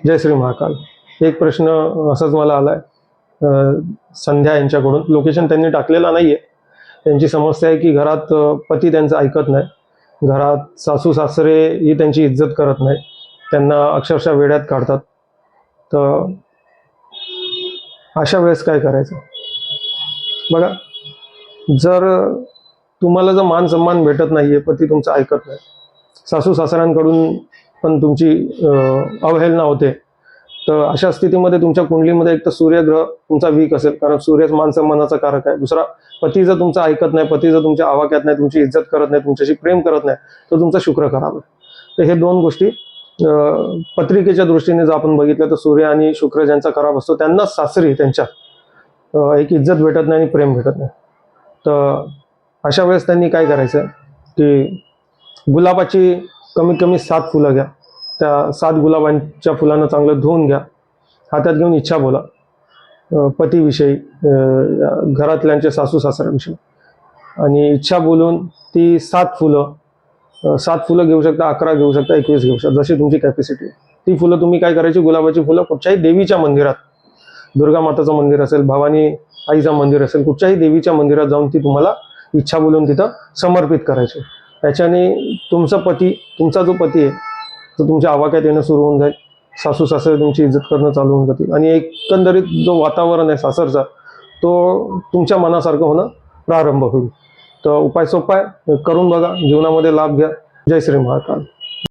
जय श्री महाकाल. एक प्रश्न असाच मला आलाय संध्या यांच्याकडून. लोकेशन त्यांनी टाकलेला नाहीये. त्यांची समस्या आहे की घरात पती त्यांचं ऐकत नाही, घरात सासू सासरे ही त्यांची इज्जत करत नाही, त्यांना अक्षरशः वेड्यात काढतात. तर अशा वेळेस काय करायचं? बघा, जर तुम्हाला जर मान सन्मान भेटत नाहीये, पती तुमचं ऐकत नाही, सासू सासऱ्यांकडून पण तुमची अवहेलना होते, तर अशा स्थितीमध्ये तुमच्या कुंडलीमध्ये एक तर सूर्यग्रह तुमचा वीक असेल, कारण सूर्य मान सन्मानाचा कारक आहे. दुसरा, पती जर तुमचा ऐकत नाही, पती जर तुमच्या आवाक्यात नाही, तुमची इज्जत करत नाही, तुमच्याशी प्रेम करत नाही, तर तुमचा शुक्र खराब आहे. तर हे दोन गोष्टी पत्रिकेच्या दृष्टीने जर आपण बघितलं तर सूर्य आणि शुक्र ज्यांचा खराब असतो त्यांना सासरी त्यांच्या एक इज्जत भेटत नाही आणि प्रेम भेटत नाही. तर अशा वेळेस त्यांनी काय करायचं की गुलाबाची कमीत कमी 7 फुलं घ्या. त्या 7 गुलाबांच्या फुलांना चांगलं धुवून घ्या. हातात घेऊन इच्छा बोला पतीविषयी, घरातल्यांच्या सासू सासऱ्यांविषयी, आणि इच्छा बोलून ती 7 फुलं घेऊ शकता, 11 घेऊ शकता, 21 घेऊ शकता, जशी तुमची कॅपॅसिटी आहे. ती फुलं तुम्ही काय करायची, गुलाबाची फुलं कुठच्याही देवीच्या मंदिरात, दुर्गा माताचं मंदिर असेल, भवानी आईचं मंदिर असेल, कुठच्याही देवीच्या मंदिरात जाऊन ती तुम्हाला इच्छा बोलून तिथं समर्पित करायची. याच्याने तुमचा जो पती आहे तो तुमच्या आवाक्यात येणं सुरू होऊन जाईल, सासू सासरे तुमची इज्जत करणं चालू होऊन जातील, आणि एकंदरीत जो वातावरण आहे सासरचा तो तुमच्या मनासारखं होणं प्रारंभ होईल. तर उपाय सोपा आहे, करून बघा, जीवनामध्ये लाभ घ्या. जय श्री महाकाल.